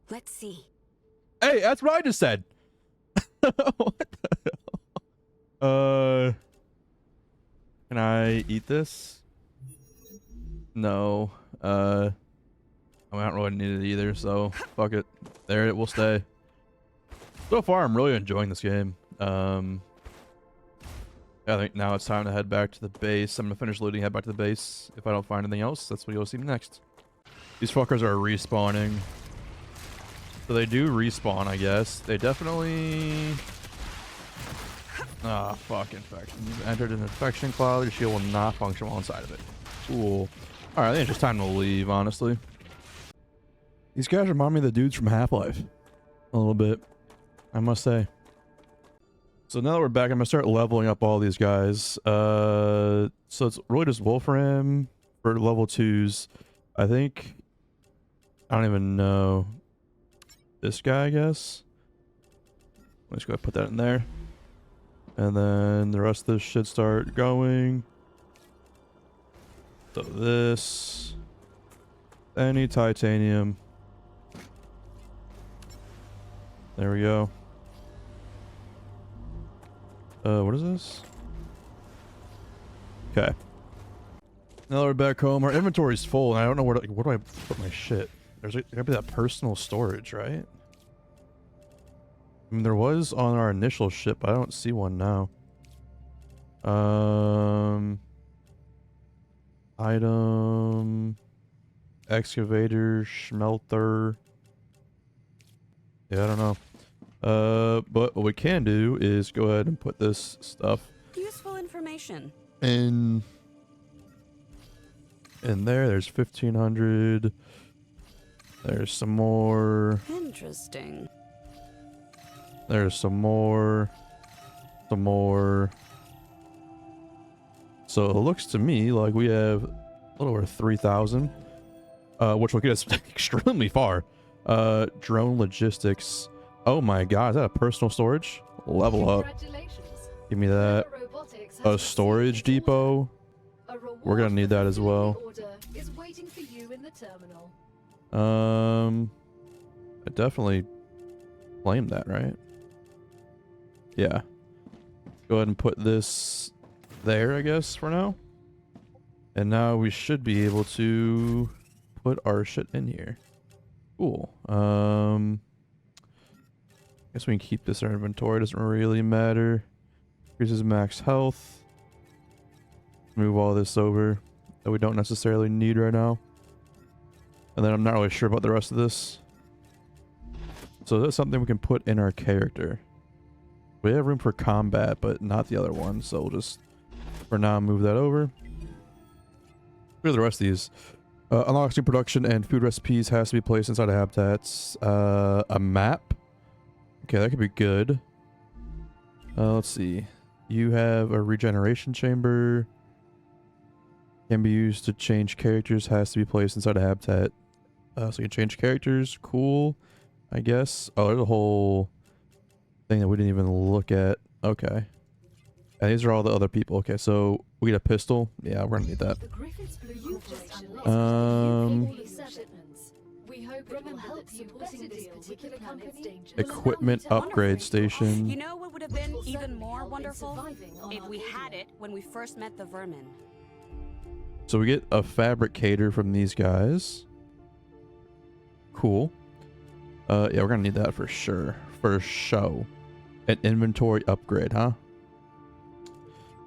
Let's see. Hey, that's what I just said. What the hell? Can I eat this? No. I don't really need it either, so fuck it. There it will stay. So far, I'm really enjoying this game. I think now it's time to head back to the base. I'm gonna finish looting, head back to the base. If I don't find anything else, that's what you'll see next. These fuckers are respawning. So they do respawn, I guess. They definitely... Ah, fuck, infection. You've entered an infection cloud. Your shield will not function while inside of it. Cool. Alright, I think it's just time to leave, honestly. These guys remind me of the dudes from Half-Life. A little bit, I must say. So now that we're back, I'm gonna start leveling up all these guys. So it's really just Wolfram for level 2s. I think... I don't even know. This guy, I guess. Let's go ahead and put that in there. And then the rest of this should start going. So this. Any titanium. There we go. What is this? Okay. Now that we're back home, our inventory's full, and I don't know where do I put my shit? There's gotta be that personal storage, right? I mean, there was on our initial ship, but I don't see one now. Item, excavator, smelter. Yeah, I don't know. But what we can do is go ahead and put this stuff Useful information. in there. There's 1,500. There's some more. Interesting. There's some more. Some more. So it looks to me like we have a little over 3,000, which will get us extremely far. Drone logistics. Oh my god, is that a personal storage? Level up. Congratulations. Give me that. Robotics a storage depot. We're gonna need that as well. Is waiting for you in the terminal. I definitely claim that, right? Yeah. Go ahead and put this there, I guess, for now. And now we should be able to put our shit in here. Cool. Guess we can keep this in our inventory. Doesn't really matter. Increases max health. Move all this over that we don't necessarily need right now. And then I'm not really sure about the rest of this. So that's something we can put in our character. We have room for combat, but not the other one. So we'll just, for now, move that over. Look at the rest of these. Unlocks new production and food recipes has to be placed inside of habitats. A map. Okay, that could be good. Let's see. You have a regeneration chamber. Can be used to change characters. Has to be placed inside a habitat. So you can change characters. Cool, I guess. Oh, there's a whole thing that we didn't even look at. Okay. And these are all the other people. Okay, so we get a pistol. Yeah, we're gonna need that. Equipment upgrade station. You know what would have been even more wonderful? If we had it when we first met the vermin. So we get a fabricator from these guys. Cool. Yeah, we're gonna need that for sure. For show. An inventory upgrade, huh?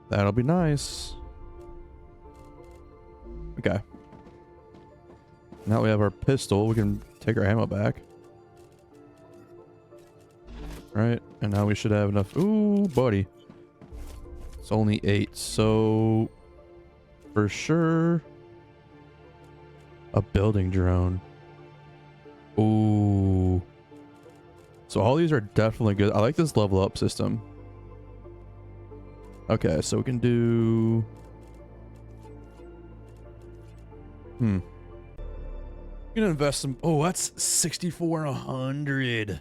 That'll be nice. Okay. Now we have our pistol. We can take our ammo back. Right. And now we should have enough. Ooh, buddy. It's only 8. So for sure a building drone. Ooh. So all these are definitely good. I like this level up system. Okay, so we can do... We're gonna invest some... Oh, that's 6,400.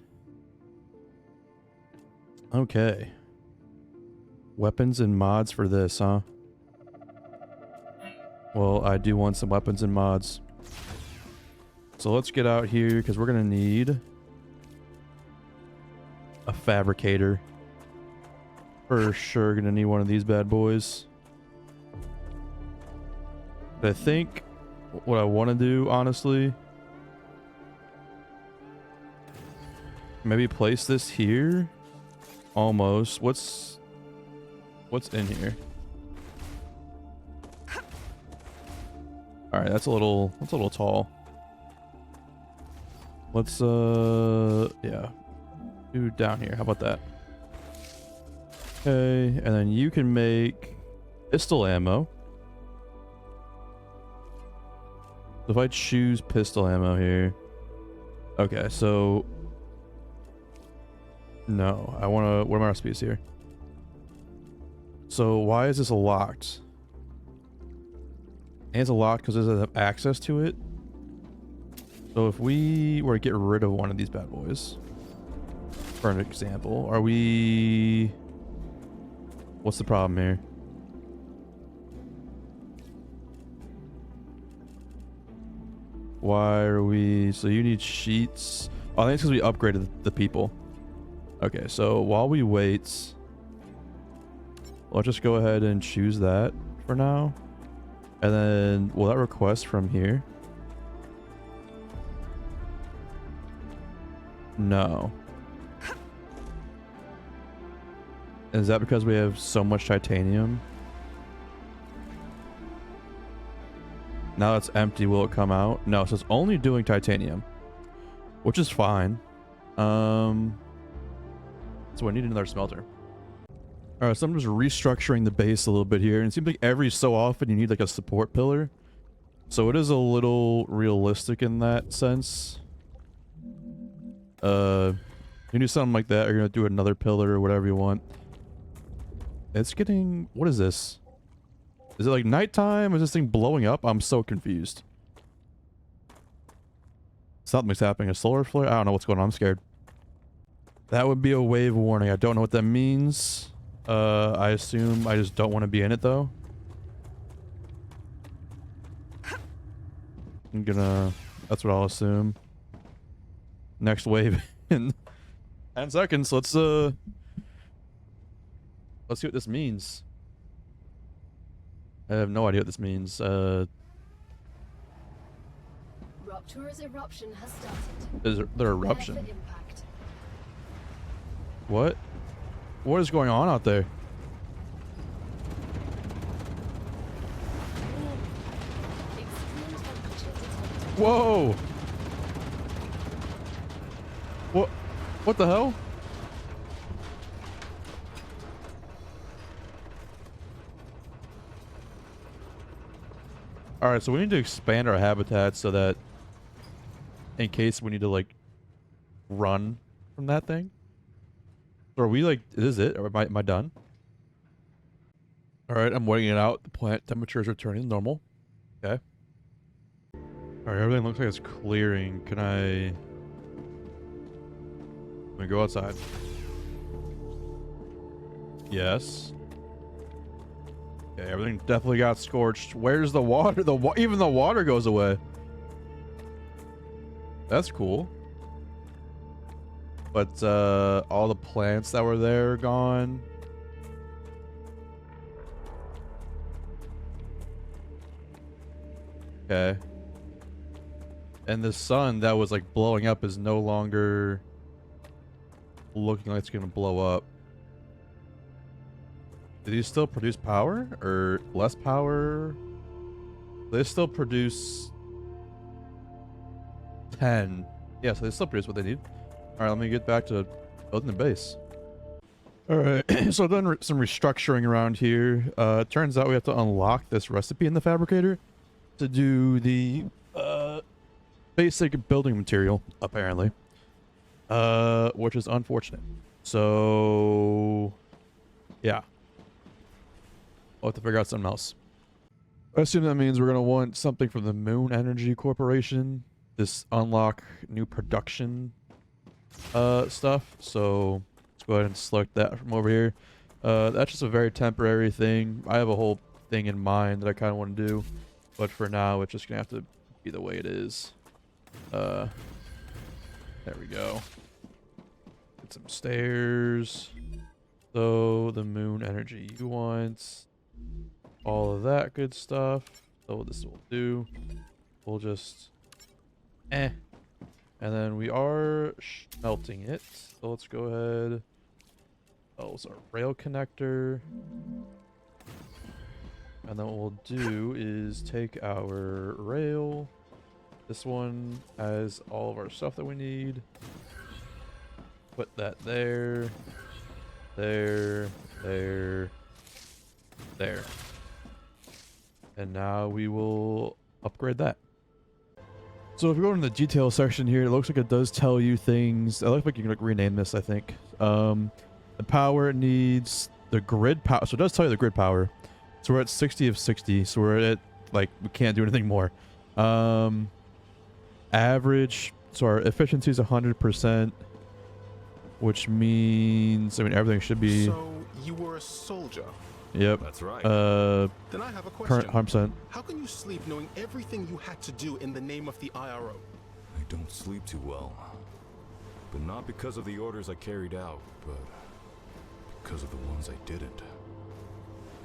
Okay. Weapons and mods for this, huh? Well, I do want some weapons and mods. So let's get out here, because we're gonna need a fabricator. For sure gonna need one of these bad boys. But I think what I want to do, honestly, maybe place this here. Almost. What's in here? All right, that's a little tall. Let's yeah, do down here. How about that? Okay, and then you can make pistol ammo. So if I choose pistol ammo here, okay, so no, I want to. What are my recipes here? So why is this locked? And it's locked because it doesn't have access to it. So if we were to get rid of one of these bad boys, for an example, are we... What's the problem here? Why are we... So you need sheets. Oh, I think it's because we upgraded the people. Okay, so while we wait, let's just go ahead and choose that for now. And then, will that request from here? No. Is that because we have so much titanium? Now it's empty. Will it come out? No, so it's only doing titanium, which is fine. So I need another smelter. All right, so I'm just restructuring the base a little bit here, and it seems like every so often you need like a support pillar. So it is a little realistic in that sense. You do something like that, or you're gonna do another pillar or whatever you want. It's getting... What is this? Is it like nighttime? Is this thing blowing up? I'm so confused. Something's happening. A solar flare? I don't know what's going on. I'm scared. That would be a wave warning. I don't know what that means. I assume I just don't want to be in it though. I'm gonna, that's what I'll assume. Next wave in 10 seconds. Let's see what this means. I have no idea what this means. Rupture's eruption has started. Is there eruption? Prepare for impact. What? What is going on out there? Extreme temperature detected. Whoa! What the hell? Alright, so we need to expand our habitat so that in case we need to like run from that thing. Or are we like, is it? Or am I done? Alright, I'm waiting it out. The plant temperature is returning to normal. Okay. Alright, everything looks like it's clearing. Can I go outside? Yes. Okay, everything definitely got scorched. Where's the water? Even the water goes away. That's cool. But all the plants that were there are gone. Okay. And the sun that was like blowing up is no longer looking like it's gonna blow up. Do these still produce power or less power? They still produce 10. Yeah, so they still produce what they need. All right, let me get back to building the base. All right, so I've done some restructuring around here. It turns out we have to unlock this recipe in the fabricator to do the basic building material, apparently. Which is unfortunate. So, yeah. I'll have to figure out something else. I assume that means we're going to want something from the Moon Energy Corporation. This unlock new production stuff. So, let's go ahead and select that from over here. That's just a very temporary thing. I have a whole thing in mind that I kind of want to do. But for now, it's just going to have to be the way it is. There we go. Get some stairs. So the Moon Energy you want. All of that good stuff. So this will do. We'll just and then we are smelting it. So let's go ahead. Oh, it's our rail connector. And then what we'll do is take our rail. This one has all of our stuff that we need. Put that there. There. And now we will upgrade that. So if we go into the detail section here, it looks like it does tell you things. I like if you can like rename this, I think. The power it needs, the grid power. So it does tell you the grid power. So we're at 60 of 60. So we're at like, we can't do anything more. Average. So our efficiency is 100%. Which means, I mean, everything should be. So you were a soldier? Yep. That's right. Then I have a question. Current 100%. How can you sleep knowing everything you had to do in the name of the IRO? I don't sleep too well. But not because of the orders I carried out, but because of the ones I didn't.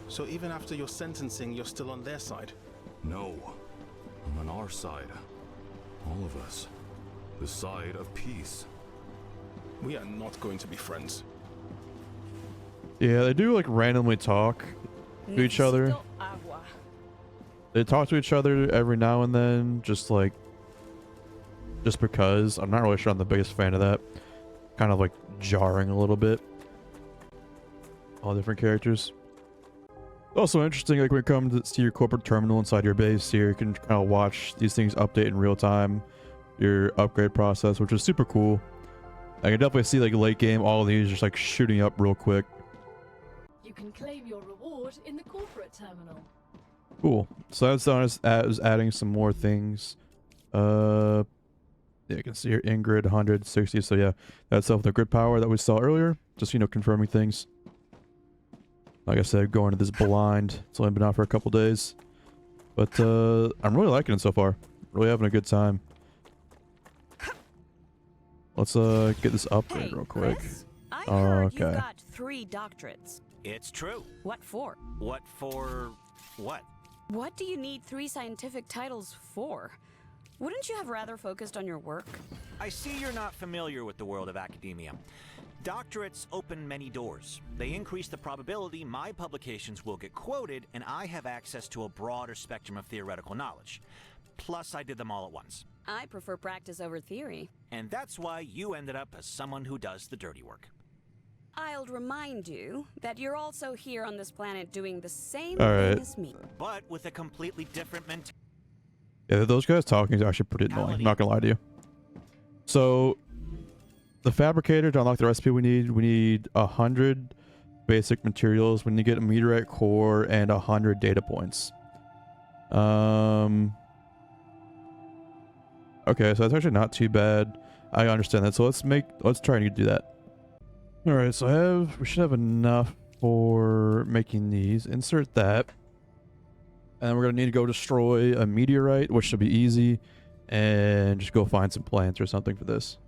So even after your sentencing, you're still on their side? No. I'm on our side. All of us. The side of peace. We are not going to be friends. Yeah, they do like randomly talk to each other. Necesito agua. They talk to each other every now and then, just because. I'm not really sure I'm the biggest fan of that. Kind of like jarring a little bit. All different characters. Also interesting, like when it comes to see your corporate terminal inside your base here, you can kind of watch these things update in real time. Your upgrade process, which is super cool. I can definitely see like late game, all of these just like shooting up real quick. You can claim your reward in the corporate terminal. Cool. So that's done as adding some more things. Yeah, you can see here in grid 160. So yeah, that's off the grid power that we saw earlier. Just confirming things. Like I said, going to this blind. It's only been out for a couple days. But I'm really liking it so far. Really having a good time. Let's get this upgrade real quick. Chris, I heard Okay. you've got 3 doctorates. It's true. What for? What for what? What do you need 3 scientific titles for? Wouldn't you have rather focused on your work? I see you're not familiar with the world of academia. Doctorates open many doors. They increase the probability my publications will get quoted, and I have access to a broader spectrum of theoretical knowledge. Plus, I did them all at once. I prefer practice over theory. And that's why you ended up as someone who does the dirty work. I'll remind you that you're also here on this planet doing the same All thing right. as me. But with a completely different mentality. Yeah, those guys talking is actually pretty annoying. I'm not gonna lie to you. So, the fabricator, to unlock the recipe we need 100 basic materials. We need to get a meteorite core and 100 data points. Okay, so that's actually not too bad. I understand that. So let's try and do that. All right, so we should have enough for making these. Insert that. And we're gonna need to go destroy a meteorite, which should be easy, and just go find some plants or something for this.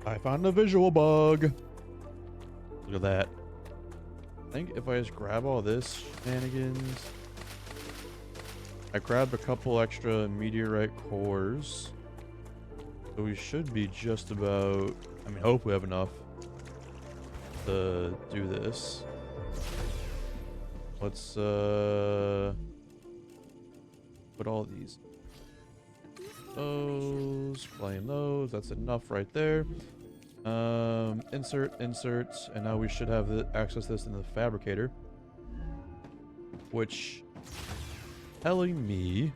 I found a visual bug. Look at that. I think if I just grab all this shenanigans, I grabbed a couple extra meteorite cores, so we should be just about. I mean, hope we have enough to do this. Let's put all these. Those, flame those. That's enough right there. Insert, and now we should have access this in the fabricator, which telling me,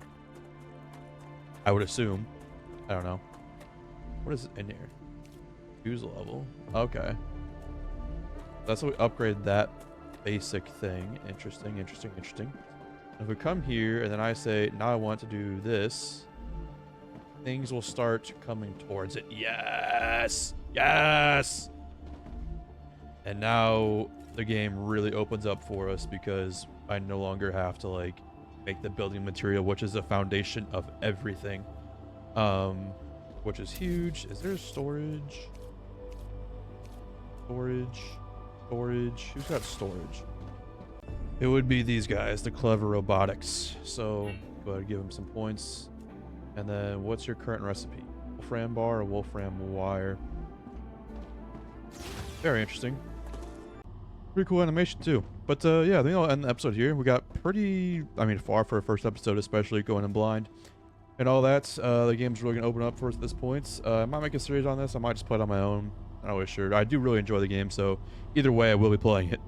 I would assume, I don't know. What is in here? Fuse level. Okay. That's what we upgrade that basic thing. Interesting. If we come here and then I say, now I want to do this, things will start coming towards it. Yes! Yes! And now the game really opens up for us because I no longer have to like make the building material, which is the foundation of everything. Which is huge. Is there storage? Storage. Who's got storage? It would be these guys, the clever robotics. So go ahead and give them some points. And then what's your current recipe? Wolfram bar or Wolfram wire? Very interesting. Pretty cool animation too. But yeah, I think I'll end the episode here. We got pretty, far for a first episode, especially going in blind and all that. The game's really gonna open up for us at this point. I might make a series on this. I might just play it on my own. I'm not always sure. I do really enjoy the game, so either way, I will be playing it.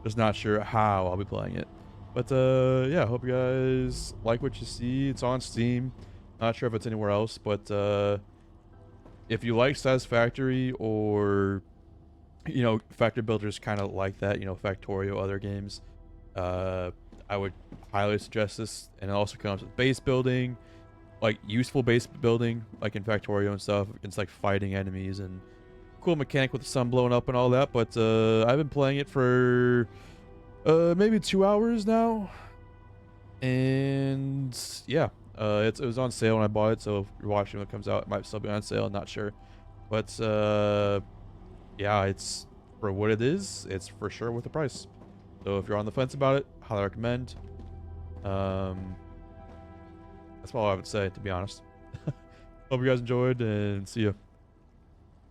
Just not sure how I'll be playing it. But yeah, I hope you guys like what you see. It's on Steam. Not sure if it's anywhere else, but if you like Satisfactory or factory builders kind of like that, Factorio, other games, I would highly suggest this. And it also comes with base building, like useful base building, like in Factorio and stuff. It's like fighting enemies and cool mechanic with the sun blowing up and all that. But I've been playing it for maybe 2 hours now, and yeah, it was on sale when I bought it. So if you're watching when it comes out, it might still be on sale. I'm not sure, but yeah, it's for what it is. It's for sure worth the price. So if you're on the fence about it, highly recommend. That's all I would say, to be honest. Hope you guys enjoyed, and see ya.